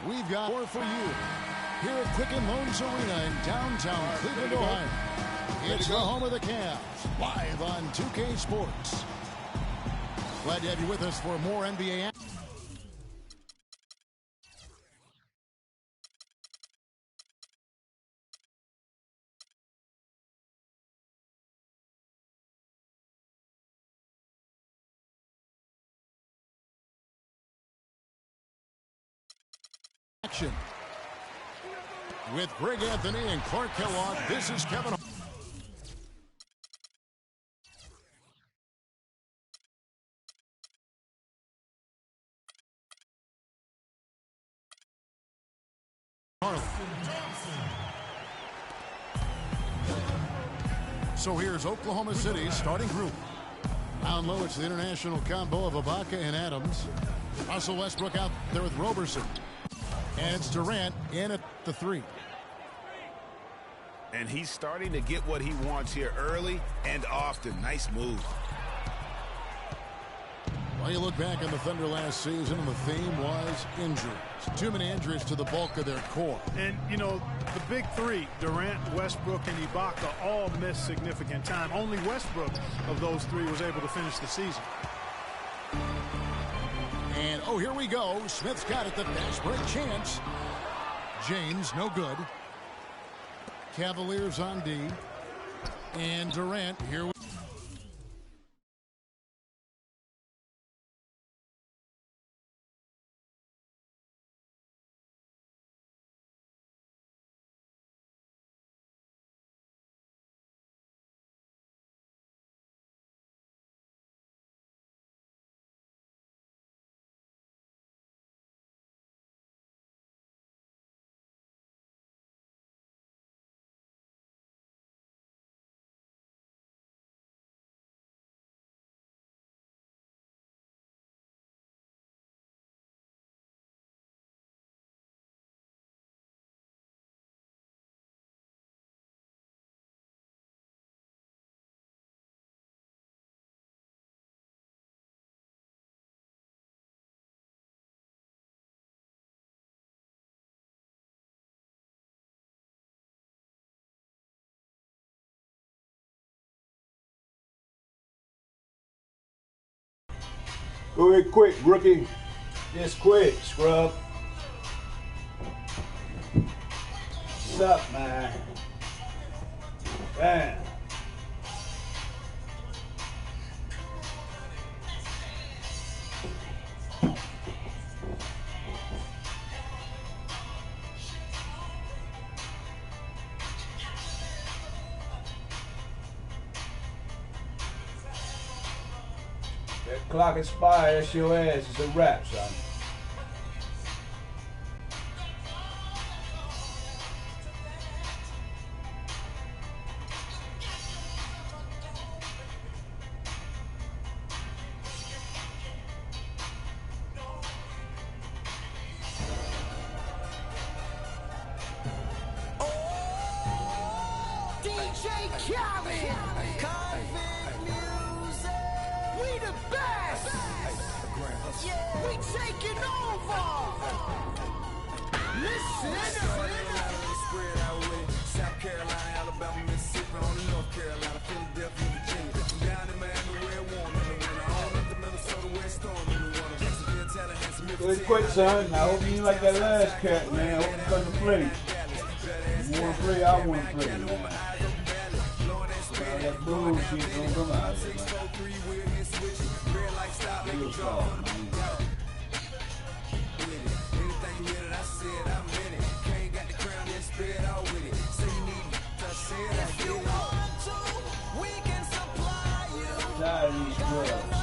We've got more for you here at Quicken Loans Arena in downtown Cleveland, Ohio. It's the home of the Cavs, live on 2K Sports. Glad to have you with us for more NBA action. With Greg Anthony and Clark Kellogg, this is Kevin. So here's Oklahoma City's starting group. Down low, it's the international combo of Ibaka and Adams. Russell Westbrook out there with Roberson. And it's Durant in at the 3. And he's starting to get what he wants here early and often. Nice move. Well, you look back on the Thunder last season, and the theme was injuries. Too many injuries to the bulk of their core. And, you know, the big three, Durant, Westbrook, and Ibaka, all missed significant time. Only Westbrook of those three was able to finish the season. And, oh, here we go. Smith's got it. The fast break chance. James, no good. Cavaliers on D. And Durant, here we go. Go ahead quick, rookie. Just quick, scrub. What's up, man? Damn. That clock expires, your ass is a wrap, son. Good quick, son. I hope you like that last cat, man. I hope you come to play. You want to play, I want to play, man. All that bullshit don't come out here, man. Real talk, man. Tired of these drugs.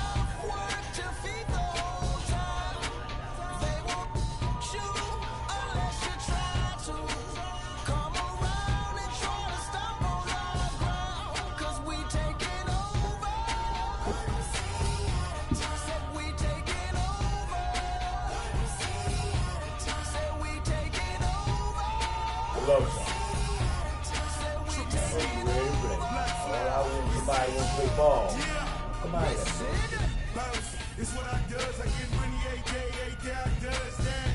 Love song. All I want is somebody who wants to play ball. Come on here. It's what I does. I get money, AKA, I does that.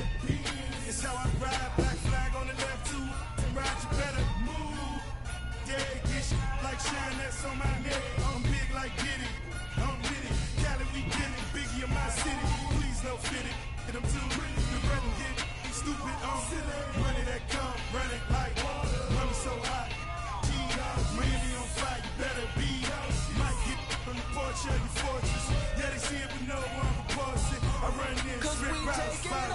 It's how I ride, black flag on the left too. Ride, you better move. Yeah, get shit like Sharon, that's on my neck. I'm big like Diddy, I'm with it. Cali, we get it, Biggie in my city. Please no fit it, and I'm too ready. The brother get stupid, money that come, run it like water. Money so hot, Miami on fire, you better be. Might get from the porch of your fortress. Yeah, they see it, but no one reports it. I run in, strip route, fight.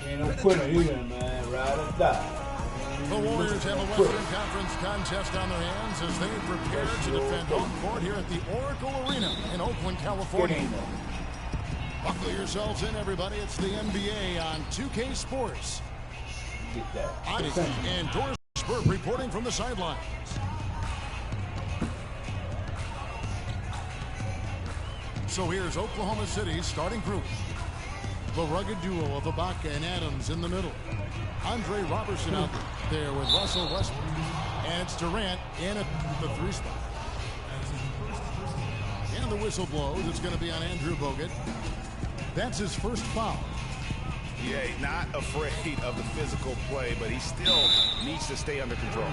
Ain't no quitter either, man. Ride or die. The Warriors have a Western Conference contest on their hands as they prepare to defend home court here at the Oracle Arena in Oakland, California. Buckle yourselves in, everybody. It's the NBA on 2K Sports. Get that. Odyssey and Doris Burke reporting from the sidelines. So here's Oklahoma City's starting group. The rugged duo of Ibaka and Adams in the middle. Andre Robertson out there with Russell Westbrook. And it's Durant in at the 3 spot. And the whistle blows. It's going to be on Andrew Bogut. That's his first foul. Yeah, not afraid of the physical play, but he still needs to stay under control.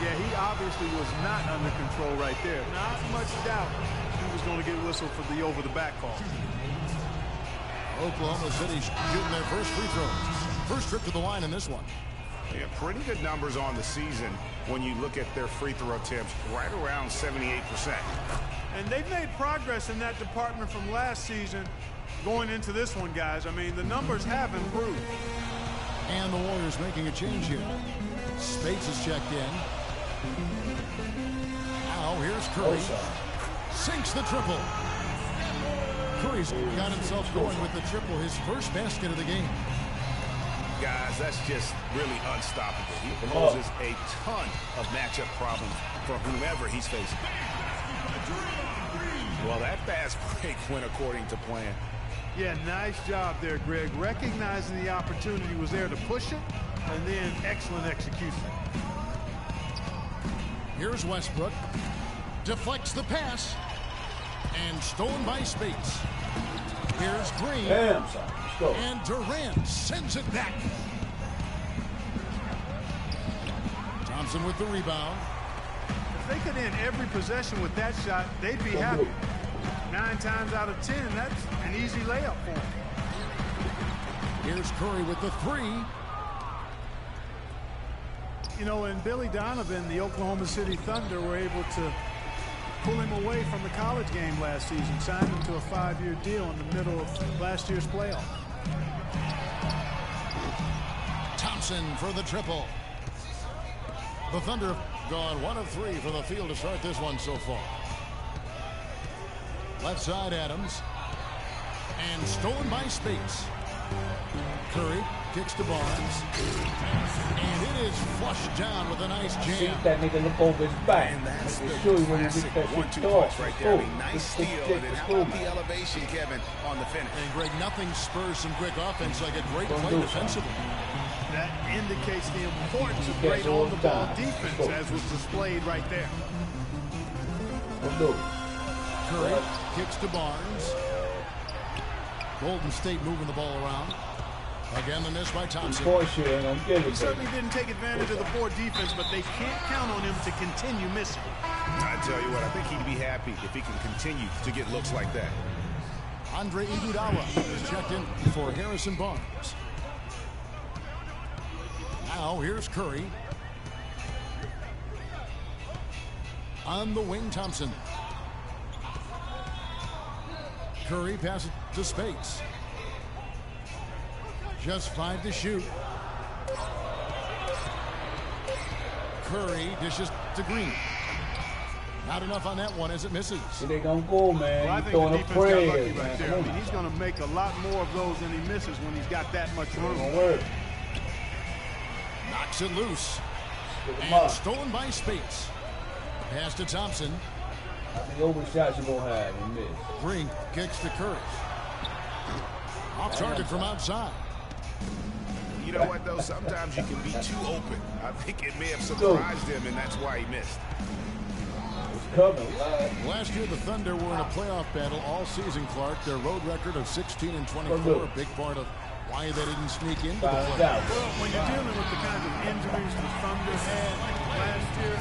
Yeah, he obviously was not under control right there. Not much doubt he was going to get whistled for the over-the-back call. Oklahoma City shooting their first free throw. First trip to the line in this one. Yeah, pretty good numbers on the season when you look at their free throw attempts, right around 78%. And they've made progress in that department from last season going into this one, guys. I mean, the numbers have improved. And the Warriors making a change here. Spates is checked in. Now here's Curry. Sinks the triple. Curry's got himself going with the triple, his first basket of the game. Guys, that's just really unstoppable. He poses a ton of matchup problems for whomever he's facing. Well, that fast break went according to plan. Yeah, nice job there, Greg. Recognizing the opportunity was there to push it, and then excellent execution. Here's Westbrook. Deflects the pass. And stolen by Spates. Here's Green. Damn, son. Let's go. And Durant sends it back. Thompson with the rebound. If they could end every possession with that shot, they'd be happy. 9 times out of 10, that's an easy layup for them. Here's Curry with the 3. You know, and Billy Donovan, the Oklahoma City Thunder, were able to pull him away from the college game last season, signed him to a 5-year deal in the middle of last year's playoff. Thompson for the triple. The Thunder have gone 1 of 3 for the field to start this one so far. Left side Adams. And stolen by Spates. Curry kicks to Barnes. And it is flushed down with a nice See jam. that nigga look over his back. And that's the Show you when you classic get that 1-2 shit punch off. right there. I mean, nice steal. And then how about the elevation, Kevin, on the finish? And Greg, nothing spurs some quick offense like a great play defensively. That indicates the importance of great on-the-ball defense, as was displayed right there. Curry kicks to Barnes. Golden State moving the ball around. Again, the miss by Thompson. He certainly didn't take advantage of the poor defense, but they can't count on him to continue missing. I tell you what, I think he'd be happy if he can continue to get looks like that. Andre Iguodala is checked in for Harrison Barnes. Now here's Curry. On the wing, Thompson. Curry passes to Spates. Just 5 to shoot. Curry dishes to Green. Not enough on that one as it misses. They gonna go, man. Well, I think the defense got lucky right there. I mean, he's going to make a lot more of those than he misses when he's got that much room. Knocks it loose. And stolen by Spates. Pass to Thompson. How many overshots you gonna have and miss? Green kicks to Curry. Off target from outside. You know what, though? Sometimes you can be too open. I think it may have surprised him, and that's why he missed. Last year, the Thunder were in a playoff battle all season, Clark. Their road record of 16-24, a big part of why they didn't sneak into the playoffs. Well, when you're dealing with the kind of injuries the Thunder had last year,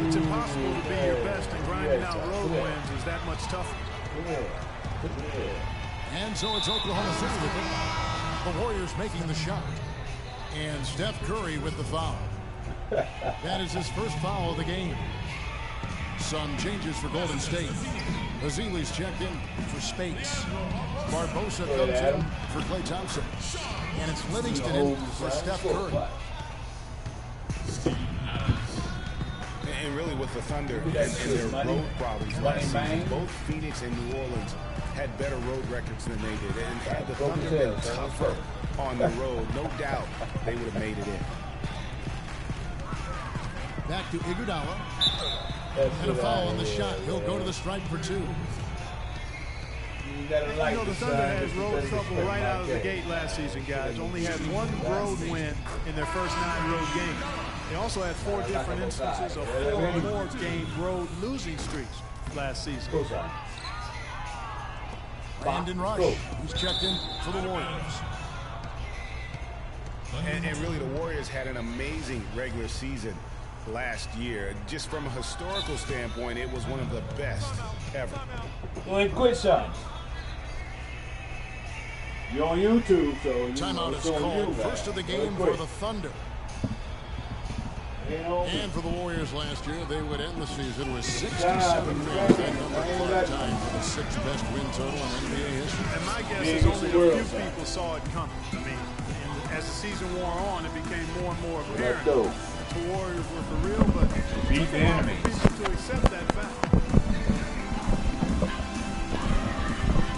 it's impossible to be your best, and grinding out road wins is that much tougher. And so it's Oklahoma City with it. The Warriors making the shot. And Steph Curry with the foul. That is his first foul of the game. Some changes for Golden State. Azili's checked in for Spates. Barbosa comes in for Klay Thompson. And it's Livingston in for Steph Curry. And really with the Thunder and their road problems last season, both Phoenix and New Orleans had better road records than they did. And had the Thunder been tougher on the road, no doubt they would have made it in. Back to Iguodala. And a foul on the shot. He'll go to the stripe for 2. You know, the Thunder has road trouble right out of the gate last season, guys. Only had 1 road win in their first 9 road games. They also had 4 different instances of 4 or more game road losing streaks last season. Brandon Rush, who's checked in for the Warriors. And really, the Warriors had an amazing regular season last year. Just from a historical standpoint, it was one of the best ever. Quitson. You're on YouTube, so you Timeout is called. First of the game for the Thunder. And for the Warriors last year, they would end the season with 67 wins. That number 5 times for the 6th best win total in NBA history. And my guess is only a few people saw it coming. I mean, as the season wore on, it became more and more apparent that the Warriors were for real, but beat the enemy. People to accept that fact.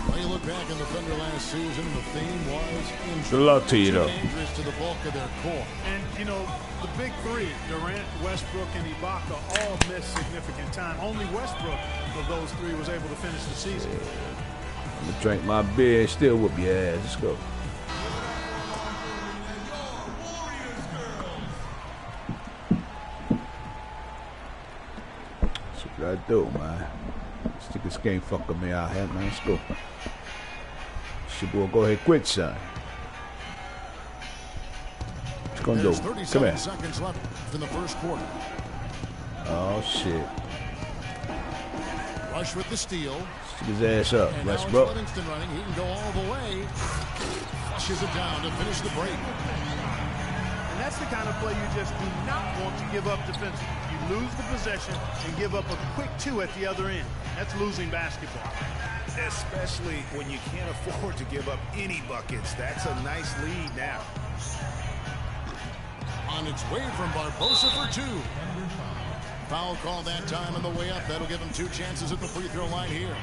Well, you look back in the Thunder last season, the theme was Good luck to you, though. Dangerous to the bulk of their core. And, you know, the big 3, Durant, Westbrook, and Ibaka, all missed significant time. Only Westbrook of those 3 was able to finish the season. I'm gonna drink my beer and still whoop your ass. Let's go. That's what I do, man. These niggas can't fuck with me out here, man. Let's go. It's your boy, go ahead, quit, son. What's gonna do? There's Come 37 here. seconds left in the first quarter. Oh shit. Rush with the steal. Stick his ass up, And now it's Westbrook. Livingston running. He can go all the way. Flushes it down to finish the break. And that's the kind of play you just do not want to give up defensively. You lose the possession and give up a quick 2 at the other end. That's losing basketball. Especially when you can't afford to give up any buckets. That's a nice lead now. On its way from Barbosa for 2. Foul call that time on the way up. That'll give him 2 chances at the free throw line here.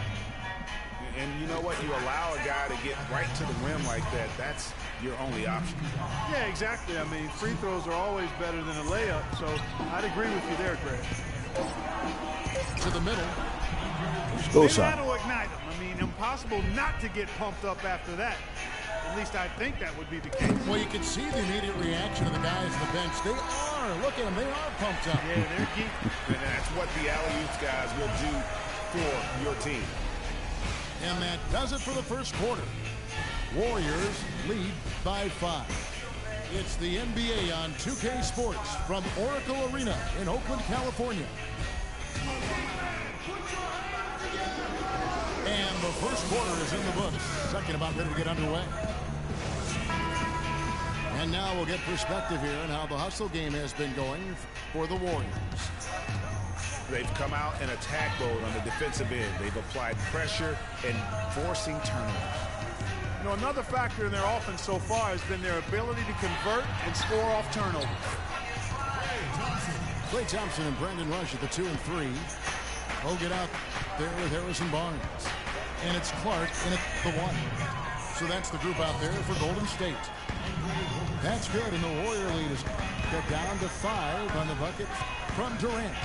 And you know what? You allow a guy to get right to the rim like that. That's your only option. Yeah, exactly. I mean, free throws are always better than a layup, so I'd agree with you there, Greg. To the middle. Let's go, son. That'll ignite them. I mean, impossible not to get pumped up after that. At least I think that would be the case. Well, you can see the immediate reaction of the guys on the bench. They are. Look at them. They are pumped up. Yeah, they're geeked. And that's what the alley-oops guys will do for your team. And that does it for the first quarter. Warriors lead by 5. It's the NBA on 2K Sports from Oracle Arena in Oakland, California. And the first quarter is in the books. Second about ready to get underway. And now we'll get perspective here on how the hustle game has been going for the Warriors. They've come out in attack mode on the defensive end. They've applied pressure and forcing turnovers. You know, another factor in their offense so far has been their ability to convert and score off turnovers. Klay Thompson and Brandon Rush at the 2 and 3. They'll get out there with Harrison Barnes. And it's Clark in at the 1. So that's the group out there for Golden State. That's good, and the Warrior lead is cut down to 5 on the bucket from Durant.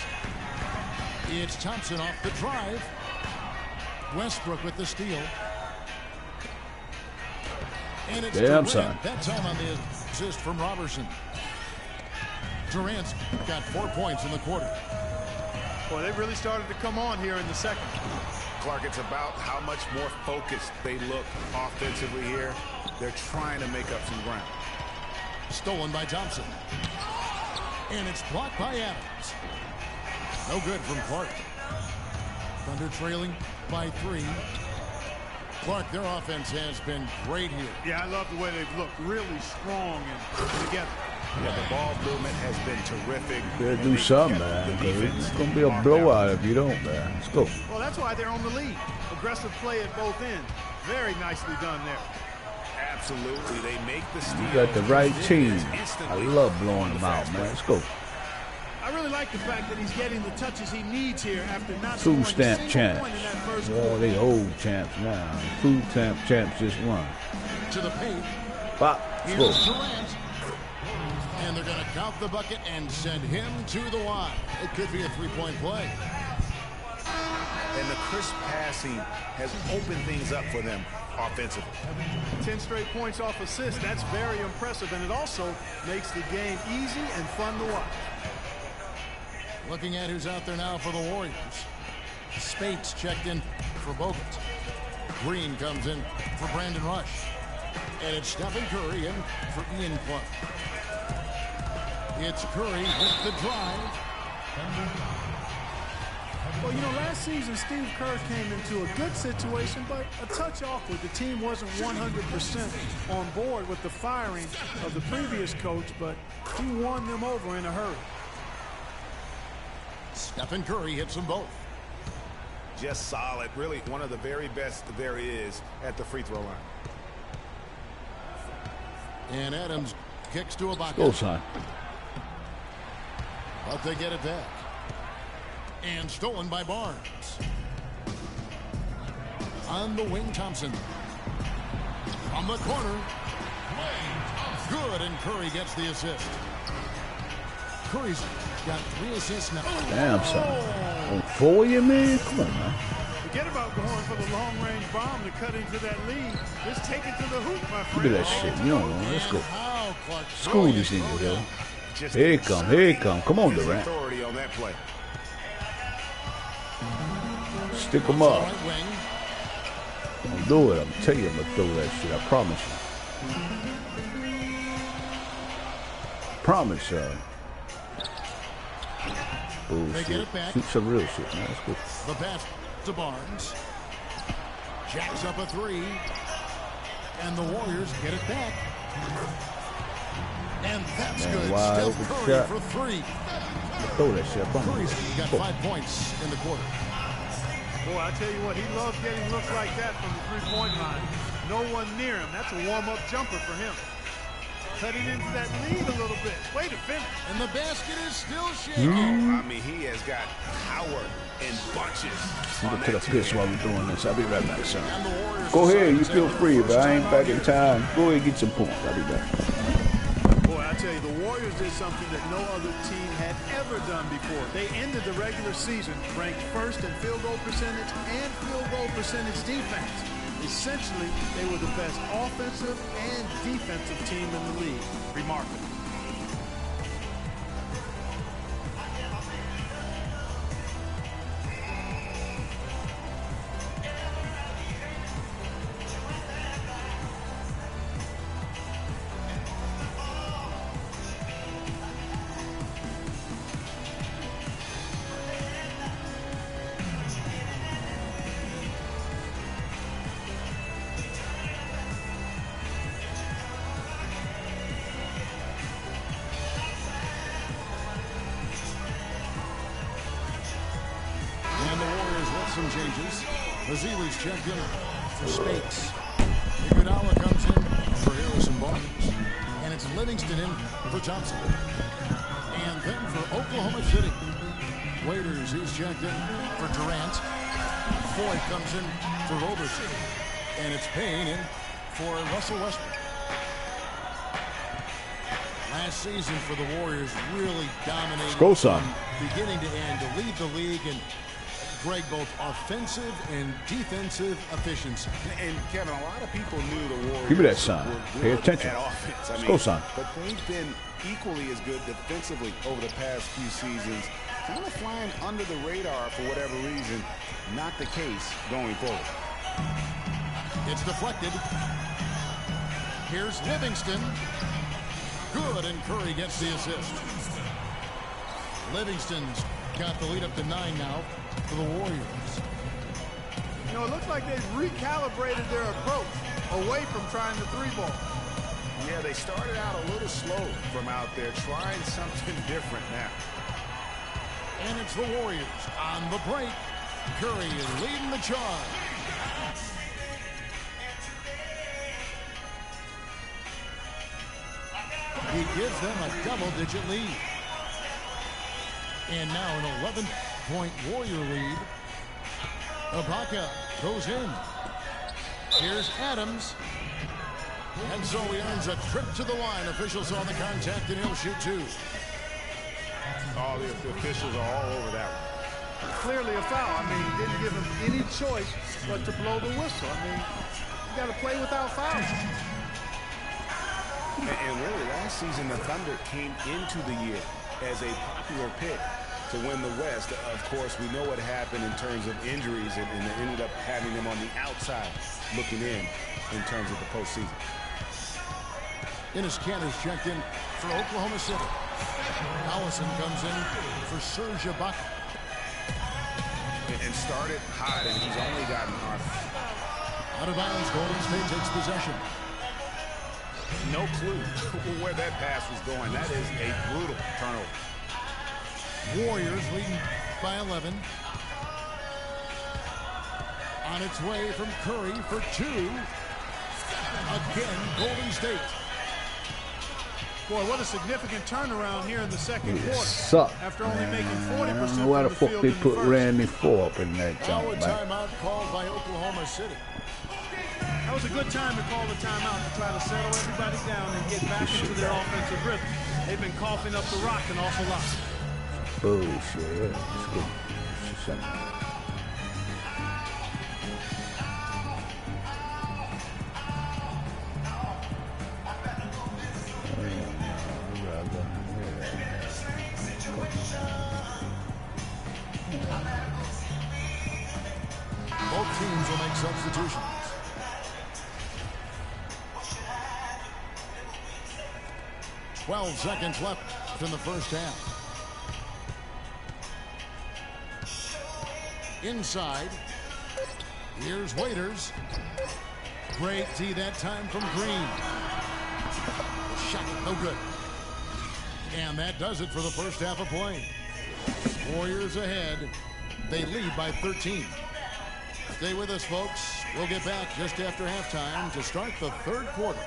It's Thompson off the drive. Westbrook with the steal. And it's Damn, Durant. son. That time on the assist from Robertson. Durant's got 4 points in the quarter. Well, they really started to come on here in the second. Clark, it's about how much more focused they look offensively here. They're trying to make up some ground. Stolen by Thompson. And it's blocked by Adams. No good from Clark. Thunder trailing by 3. Clark, their offense has been great here. Yeah, I love the way they've looked. Really strong and together. Yeah, the ball movement has been terrific. Better do something, man. It's going to be a blowout if you don't, man. Let's go. Well, that's why they're on the lead. Aggressive play at both ends. Very nicely done there. Absolutely. They make the steal. You got the right team. I love blowing them out, man. Let's go. I really like the fact that he's getting the touches he needs here after not Food scoring stamp a single champs. point in that first Yeah, quarter. they old champs now. Food stamp champs just won. To the paint. Bop. Here's Let's go. Durant. And they're going to count the bucket and send him to the line. It could be a 3-point play. And the crisp passing has opened things up for them offensively. 10 straight points off assist. That's very impressive, and it also makes the game easy and fun to watch. Looking at who's out there now for the Warriors. Spates checked in for Bogut. Green comes in for Brandon Rush. And it's Stephen Curry in for Ian Clark. It's Curry with the drive. Well, you know, last season, Steve Kerr came into a good situation, but a touch awkward. The team wasn't 100% on board with the firing of the previous coach, but he won them over in a hurry. Stephen Curry hits them both. Just solid. Really one of the very best there is at the free throw line. And Adams kicks to a bucket. Go, son. But they get it back. And stolen by Barnes. On the wing, Thompson. From the corner. Good, and Curry gets the assist. Curry's got 3 assists now. Damn, son. On 4, you mean? Come on, man. Forget about going for the long-range bomb to cut into that lead. Just take it to the hoop, my friend. Look at that shit. You don't know. Let's go. How Clark School these niggas, yo. Here he come. Here he come. Come on, Durant. Authority on that play. Stick him up. Right wing. Don't do it. I'm telling you, I'm going to throw that shit. I promise you. Promise, bullshit. Shoot some real shit, man. Let's go. The pass to Barnes. Jacks up a 3. And the Warriors get it back. And that's Man, good. wide Steph open Curry shot. for 3. Throw that shit. Bump Curry's it. got Go. 5 points in the quarter. Boy, I tell you what, he loves getting looks like that from the three-point line. No one near him. That's a warm-up jumper for him. Cutting into that lead a little bit. Way to finish. And the basket is still shaking. I mean, he has got power in bunches. I'm going to take a piss while we're doing this. I'll be right back, son. And the Warriors Go ahead. You decide feel to free, take but the I ain't first back time in out time. Go ahead and get some points. I'll be back. Boy, I tell you, the Warriors did something that no other team had ever done before. They ended the regular season ranked first in field goal percentage and field goal percentage defense. Essentially, they were the best offensive and defensive team in the league. Remarkable. And the Warriors with some changes. Vasili's checked in for Spates. Iguodala comes in for Harrison Barnes. And it's Livingston in for Thompson. And then for Oklahoma City. Waiters, he's checked in for Durant. Foy comes in for Robertson. And it's Payne in for Russell Westbrook. Last season for the Warriors really dominated Go, son. from beginning to end to lead the league in Greg, both offensive and defensive efficiency. And Kevin, a lot of people knew the Warriors. Give me that, son. Pay attention. Let's go, son. But they've been equally as good defensively over the past few seasons. Kind of flying under the radar for whatever reason. Not the case going forward. It's deflected. Here's Livingston. Good, and Curry gets the assist. Livingston's got the lead up to 9 now for the Warriors. You know, it looks like they've recalibrated their approach away from trying the 3-ball. Yeah, they started out a little slow from out there, trying something different now. And it's the Warriors on the break. Curry is leading the charge. He gives them a double-digit lead. And now an 11-point Warrior lead. Ibaka goes in. Here's Adams. And so he earns a trip to the line. Officials saw the contact, and he'll shoot 2. All the officials are all over that one. Clearly a foul. I mean, he didn't give him any choice but to blow the whistle. I mean, you got to play without fouls. And really, last season, the Thunder came into the year as a popular pick to win the West. Of course, we know what happened in terms of injuries, and they ended up having them on the outside looking in terms of the postseason. Enes Kanter's checked in for Oklahoma City. Allison comes in for Serge Ibaka. And started hot, and he's only gotten hot. Out of bounds, Golden State takes possession. No clue where that pass was going. That is a brutal turnover. Warriors leading by 11. On its way from Curry for 2. Again, Golden State. Boy, what a significant turnaround here in the second quarter. Suck, after only man. making 40% Why the from the fuck field they in the put first. Randy Forbes in that Now a jump, man? timeout called by Oklahoma City. That was a good time to call the timeout to try to settle everybody down and get back into their offensive rhythm. They've been coughing up the rock an awful lot. Bullshit. Let's go. Both teams will make substitutions. "12 seconds left in the first half. Inside. Here's Waiters. Great D that time from Green. Shot, no good. And that does it for the first half of play. Warriors ahead. They lead by 13. Stay with us, folks. We'll get back just after halftime to start the third quarter.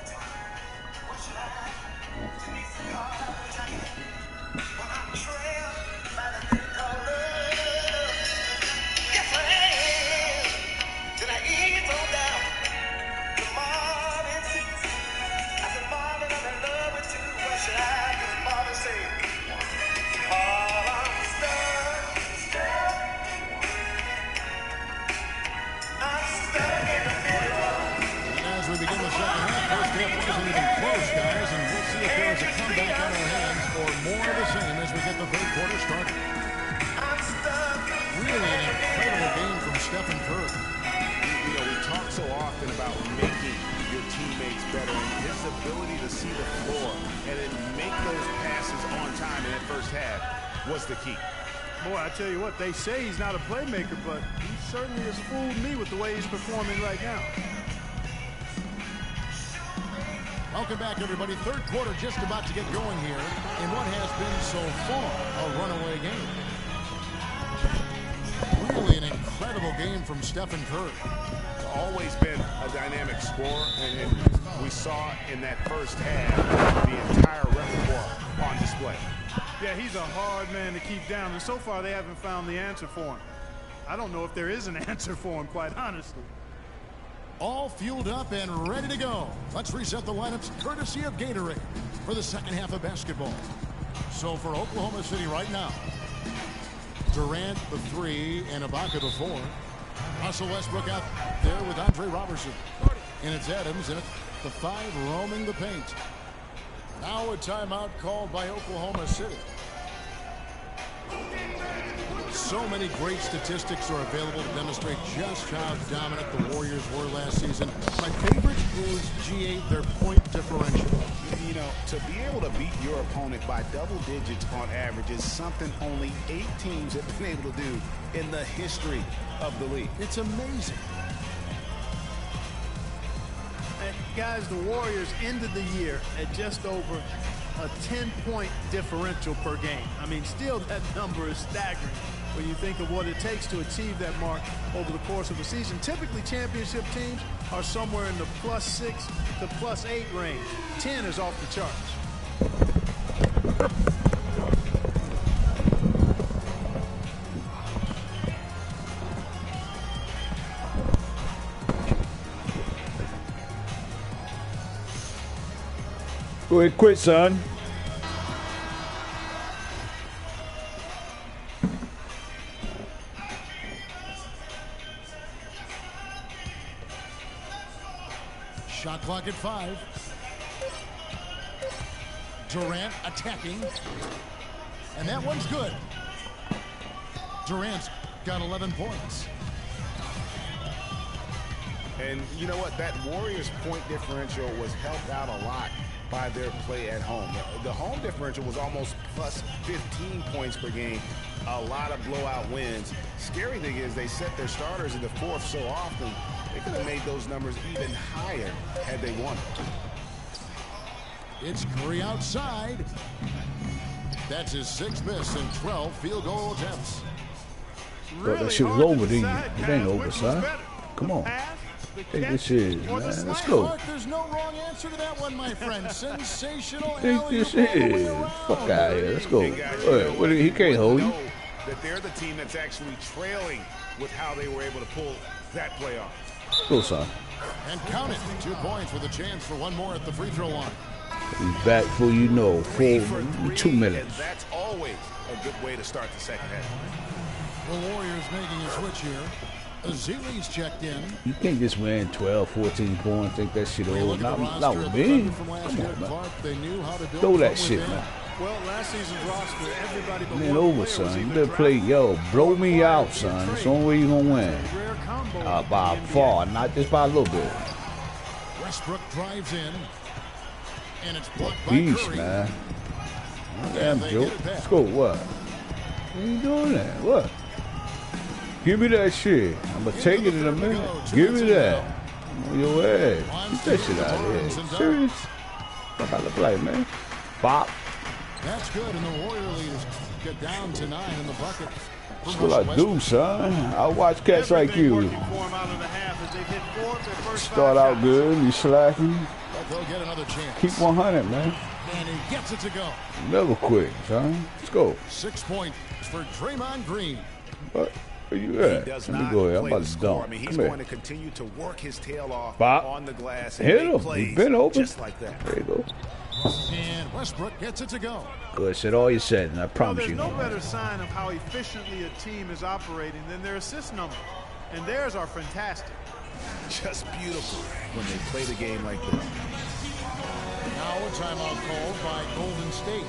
Was the key. Boy, I tell you what, they say he's not a playmaker, but he certainly has fooled me with the way he's performing right now. Welcome back, everybody. Third quarter just about to get going here in what has been so far a runaway game. Really an incredible game from Stephen Curry. Always been a dynamic scorer, and we saw in that first half the entire repertoire on display. Yeah, he's a hard man to keep down, and so far they haven't found the answer for him. I don't know if there is an answer for him, quite honestly. All fueled up and ready to go. Let's reset the lineups courtesy of Gatorade for the second half of basketball. So for Oklahoma City right now, Durant the 3 and Ibaka the 4. Russell Westbrook out there with Andre Robertson. And it's Adams and the 5 roaming the paint. Now a timeout called by Oklahoma City. So many great statistics are available to demonstrate just how dominant the Warriors were last season. My favorite is G8, their point differential. You know, to be able to beat your opponent by double digits on average is something only 8 teams have been able to do in the history of the league. It's amazing. And guys, the Warriors ended the year at just over a 10-point differential per game. I mean, still that number is staggering when you think of what it takes to achieve that mark over the course of a season. Typically, championship teams are somewhere in the +6 to +8 range. 10 is off the charts. Go ahead, quit, son. Shot clock at 5. Durant attacking. And that one's good. Durant's got 11 points. And you know what? That Warriors point differential was helped out a lot by their play at home. The home differential was almost +15 points per game. A lot of blowout wins. Scary thing is they set their starters in the 4th so often, they could have made those numbers even higher had they wanted. It's Curry outside. That's his 6th miss and 12 field goal attempts. Thought that shit was over, didn't you? It ain't over, son. Come on. Take this shit, man. Let's go. Mark, there's no wrong answer to that one, my friend. Sensational. Take this shit. Fuck out of here. Let's go. What, he can't hold you. That they're the team that's actually trailing with how they were able to pull that play off. Go, son. And count it. 2 points with a chance for one more at the free throw line. He's back for, you know, 2 minutes. And that's always a good way to start the second half. The Warriors making a switch here. Azili's checked in. You can't just win 12, 14 points, think that shit over. Not with me. Come on, man. Throw that shit, man. Well, last season's roster, everybody but Man, over, son. You better play, yo, blow me out, son. It's the only way you're going to win. By far, not just by a little bit. Westbrook drives in. And it's blocked by Beast, Curry. man. Damn, Joe. Let's go. What? What are you doing that? What? Give me that shit. I'm going to take it in a minute. Give me that. On your ass. Get that shit out of here. Serious? Fuck out the play, man. Bop. That's good, and the Warrior leaders get down to 9 in the bucket. That's what I do, son. I watch cats like you. Start out good, you slacking. But they'll get another chance. Keep 100, man. And he gets it to go. Never quit, son. Let's go. 6 points for Draymond Green. What? Where you at? Let me go ahead. I'm about to dunk. I mean, he's Come going here. to continue to work his tail off Bop. on the glass. Hit him. He's been open. Just like that. There you go. And Westbrook gets it to go. Good. Said all you said, and I promise you. There's no better sign of how efficiently a team is operating than their assist numbers. And theirs are fantastic. Just beautiful when they play the game like this. Now a timeout called by Golden State.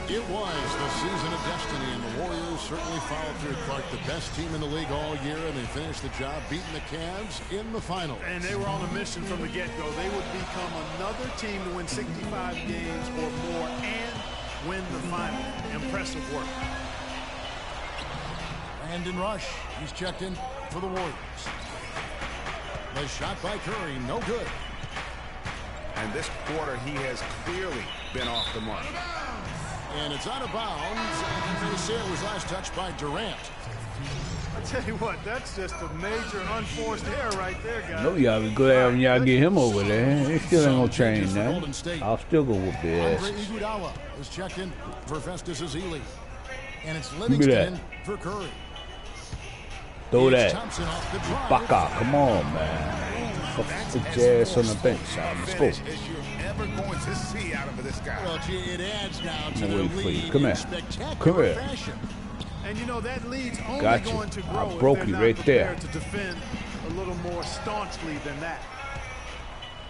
It was the season of destiny, and the Warriors certainly followed through. Clark, the best team in the league all year, and they finished the job beating the Cavs in the finals. And they were on a mission from the get-go. They would become another team to win 65 games or more and win the final. Impressive work. Brandon Rush, he's checked in for the Warriors. The shot by Curry, no good. And this quarter, he has clearly been off the mark. And it's out of bounds. And they say it was last touched by Durant. I tell you what, that's just a major unforced error right there, guys. No, y'all be glad when y'all get him over there. It still ain't gonna change that. I'll still go whoop their ass. Andre Iguodala is checked in for Festus Ezeli. And it's Livingston in for Curry. Throw that. Baka, come on, man. Put your ass on the bench, let's go. As you're ever going to see out of this guy. Well, gee, it adds now to I'm the gonna wait for you. lead Come in here. spectacular Come here. fashion. And you know that lead's only Got you. going to I grow broke if you they're right not there. prepared to defend a little more staunchly than that.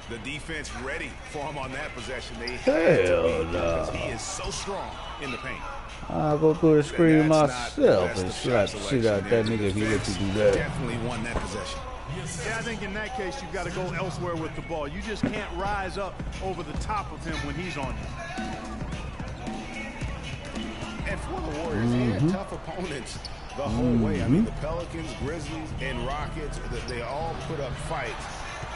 The defense ready for him on that possession. They Hell no. because he is so strong in the paint. I'll go through the screen That's myself not the and best slap of shot shit out that selection. nigga if he let you do that. Definitely won that possession. Yeah, I think in that case you've got to go elsewhere with the ball. You just can't rise up over the top of him when he's on you. And for the Warriors, they had tough opponents the whole way. I mean, the Pelicans, Grizzlies, and Rockets, they all put up fights.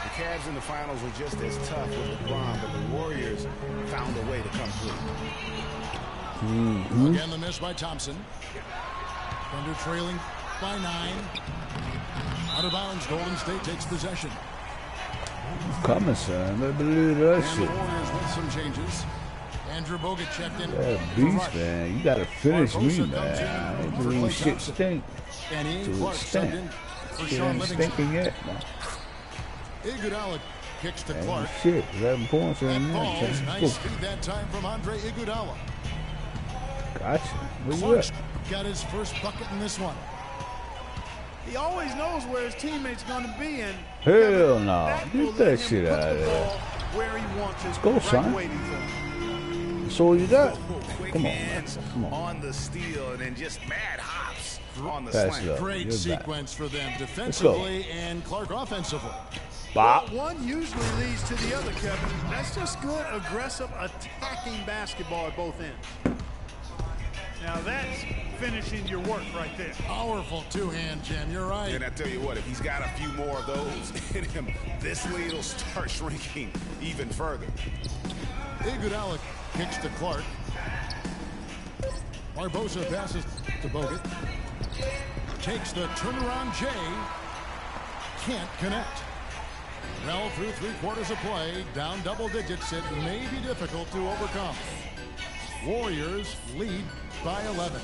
The Cavs in the finals were just as tough with LeBron, but the Warriors found a way to come through. Again, the miss by Thompson. Thunder trailing by 9. Out of bounds, Golden State takes possession. Coming, son. I believe that And the shit. Warriors with some changes. Andrew Bogut checked in. That for beast, Rush. man. You gotta finish me, Barbosa man. comes in I ain't for believe Klay shit Thompson. stink. And Ian To Clark extent. subbed in for Shit Sean ain't Livingston. stinking yet, man. Iguodala kicks to Ain't Clark. shit. 11 points in And there. falls. Let's Nice go. feed that time from Andre Iguodala. Gotcha. Where you Clark's at? got his first bucket in this one. He always knows where his teammate's going to be, and Hell no. will Get let that him shit put out of the there. ball where he wants it, Go, right son. waiting for him. So you got? Quick Come on, hands come on. on the steal and then just mad hops on the Pass slam. it up. Great You're back. sequence for them defensively and Clark offensively. Bop. One usually leads to the other, Kevin. That's just good, aggressive, attacking basketball at both ends. Now that's finishing your work right there. Powerful two-hand jam. You're right. And I tell you what, if he's got a few more of those in him, this lead will start shrinking even further. Iguodala kicks to Clark. Barbosa passes to Bogut. Takes the turnaround J. Can't connect. Well, through 3/4 of play, down double digits, it may be difficult to overcome. Warriors lead by 11.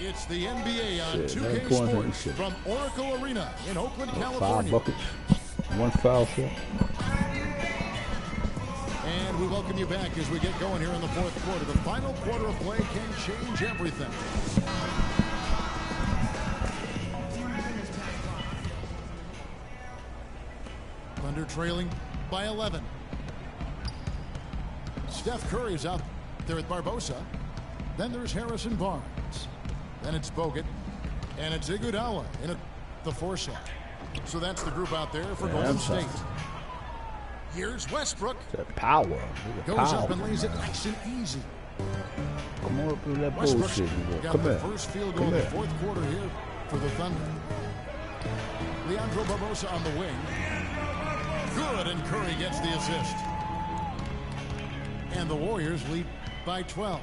It's the NBA on Shit, 2K 9 points and Sports shit. from Oracle Arena in Oakland, 5 California. buckets. 1 foul shot. And we welcome you back as we get going here in the fourth quarter. The final quarter of play can change everything. Thunder trailing by 11. Steph Curry's out there with Barbosa. Then there's Harrison Barnes. Then it's Bogut. And it's Iguodala in the 4 slot. So that's the group out there for Golden State. Here's Westbrook. That power. Goes Power. up and lays it nice and easy. Come on up with that Westbrook bullshit. You go. got Come the here. first field goal Come of the here. fourth quarter here for the Thunder. Leandro Barbosa on the wing. Good, and Curry gets the assist. And the Warriors lead by 12.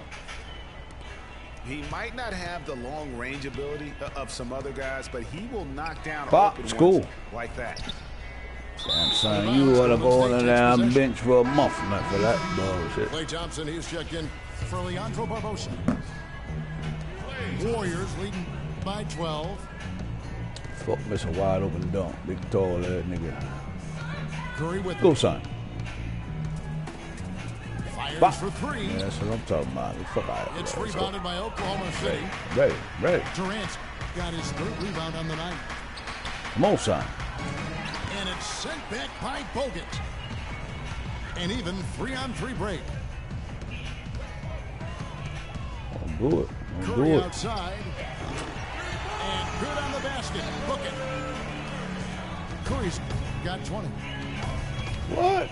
He might not have the long range ability of some other guys, but he will knock down Pop, open school. ones like that. Damn, son, you ought to go on the damn bench for a month, man, for that bullshit. Klay Thompson, he's checked in for Leandro Barbosa. Warriors leading by 12. Fuck, miss a wide open dunk. Big tall ass nigga. Curry with Go, it. son. Fires Bop. for 3. Yeah, that's what I'm talking about. Fuck out of here. It's Let's go. rebounded by Oklahoma City. Ready. Durant got his 3rd rebound on the night. Come on, son. And it's sent back by Bogut. An even 3-on-3 break. Don't do it. Don't do Curry it. outside. And good on the basket. Book it. Curry's got 20. What?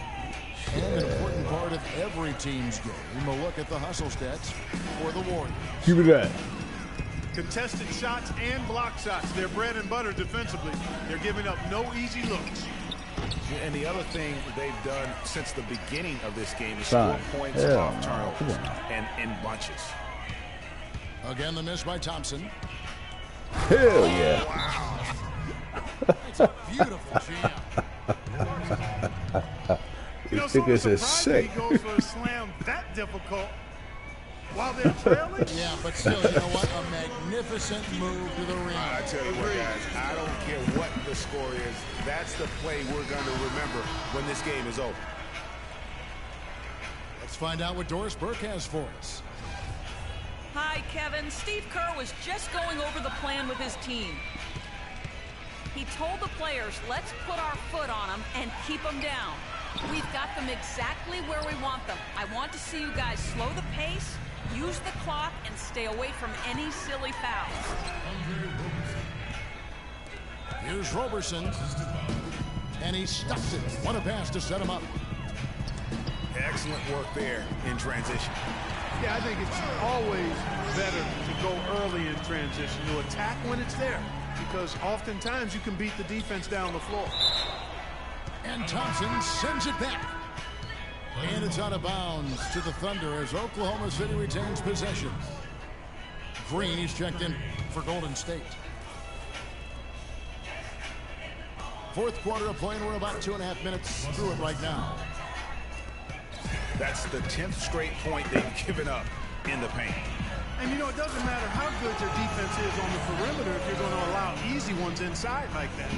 And an important part of every team's game. We'll look at the hustle stats for the Warriors. Give me that. Contested shots and block shots. They're bread and butter defensively. They're giving up no easy looks. And the other thing they've done since the beginning of this game is Son. score points Hell off no. turnovers Come on. and in bunches. Again, the miss by Thompson. Hell yeah. It's a beautiful jam. You know, This nigga's so a surprised sick. he goes for a slam that difficult. while they're trailing? Yeah, but still, you know what? A magnificent move to the ring. I tell you what, guys, I don't care what the score is. That's the play we're going to remember when this game is over. Let's find out what Doris Burke has for us. Hi, Kevin. Steve Kerr was just going over the plan with his team. He told the players, let's put our foot on them and keep them down. We've got them exactly where we want them. I want to see you guys slow the pace, use the clock, and stay away from any silly fouls. Here's Roberson. And he stuffs it. What a pass to set him up. Excellent work there in transition. Yeah, I think it's always better to go early in transition, to attack when it's there, because oftentimes you can beat the defense down the floor. And Thompson sends it back. And it's out of bounds to the Thunder as Oklahoma City retains possession. Green, he's checked in for Golden State. Fourth quarter of play, and we're about 2.5 minutes through it right now. That's the 10th straight point they've given up in the paint. And you know, it doesn't matter how good your defense is on the perimeter if you're going to allow easy ones inside like that.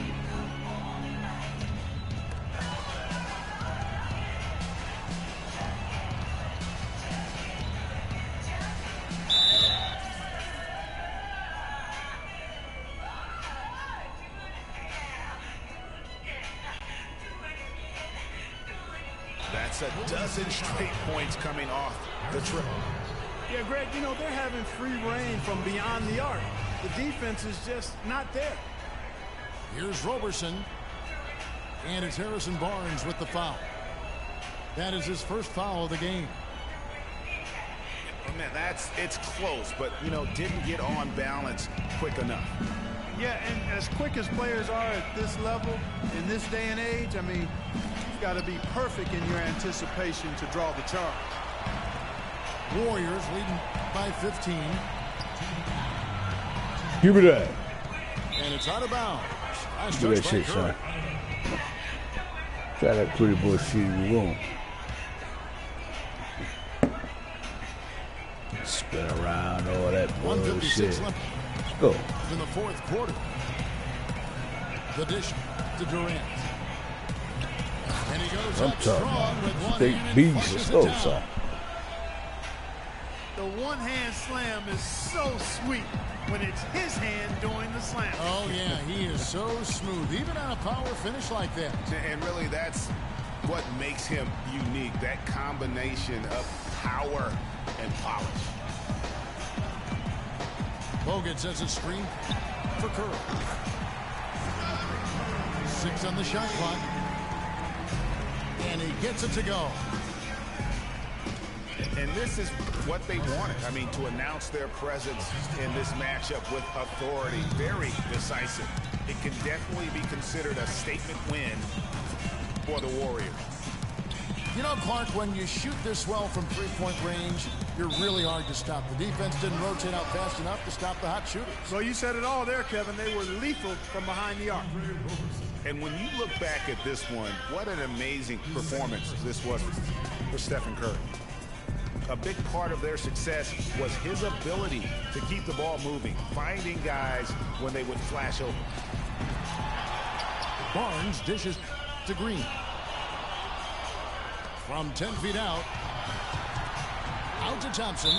That's a dozen straight points coming off the triple. Yeah, Greg, you know, they're having free reign from beyond the arc. The defense is just not there. Here's Roberson. And it's Harrison Barnes with the foul. That is his first foul of the game. Man, it's close, but, you know, didn't get on balance quick enough. Yeah, and as quick as players are at this level, in this day and age, I mean, you've got to be perfect in your anticipation to draw the charge. Warriors leading by 15. Give me that. And it's out of bounds. Last Give me that touch by shit, Curry. son. Try that pretty bullshit in the room. Spin around, all that 156 bullshit. left Let's go. in the fourth quarter. The dish to Durant. And he goes I'm up talking strong with about one steak hand and beef. flushes Let's it go, down. son. The one-hand slam is so sweet when it's his hand doing the slam. Oh, yeah, he is so smooth, even on a power finish like that. And really, that's what makes him unique, that combination of power and polish. Bogut sets a screen for Curry. 6 on the shot clock. And he gets it to go. And this is what they wanted. I mean, to announce their presence in this matchup with authority, very decisive. It can definitely be considered a statement win for the Warriors. You know, Clark, when you shoot this well from three-point range, you're really hard to stop. The defense didn't rotate out fast enough to stop the hot shooters. So you said it all there, Kevin. They were lethal from behind the arc. And when you look back at this one, what an amazing performance this was for Stephen Curry. A big part of their success was his ability to keep the ball moving, finding guys when they would flash over. Barnes dishes to Green. From 10 feet out. Out to Thompson.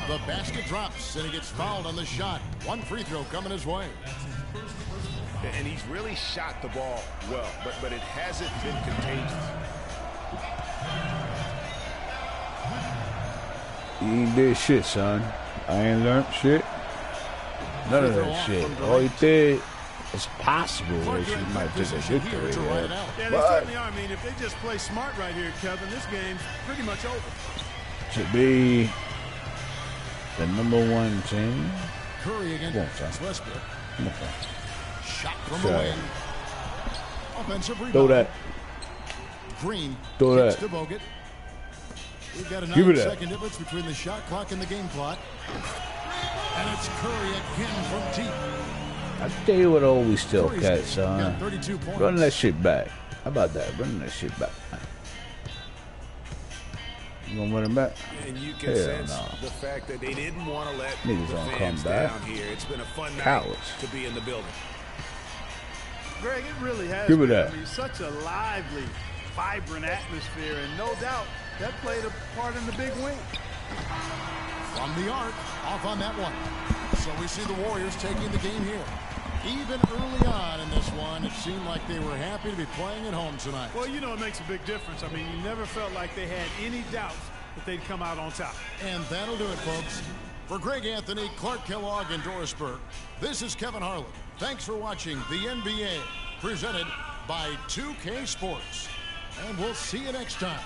The basket drops, and he gets fouled on the shot. One free throw coming his way. And he's really shot the ball well, but it hasn't been contagious. You ain't did shit, son. I ain't learned shit. None of that shit. All you did, it's possible that you might take a victory there. Yeah, they certainly are. I mean, if they just play smart right here, Kevin, this game's pretty much over. Should be the #1 team. Curry against Westbrook. Come on, Shot from the wing. Offensive rebound. throw that. Green Throw kicks that. to Bogut. We've got a Give me that. 9-second difference between the shot clock and the game clock. And it's Curry again from deep. I tell you what, always still Curry's cat, got son. 32 points. Run that shit back. How about that? Run that shit back. You gonna win it back? And you can sense the fact that they didn't want to let niggas the don't fans come back. down here. It's been a fun Cowards. night to be in the building. Greg, it really has Give me been. that. I mean, such a lively, vibrant atmosphere, and no doubt that played a part in the big win. From the arc, off on that one. So we see the Warriors taking the game here. Even early on in this one, it seemed like they were happy to be playing at home tonight. Well, you know, it makes a big difference. I mean, you never felt like they had any doubts that they'd come out on top. And that'll do it, folks. For Greg Anthony, Clark Kellogg, and Doris Burke, this is Kevin Harlan. Thanks for watching the NBA, presented by 2K Sports. And we'll see you next time.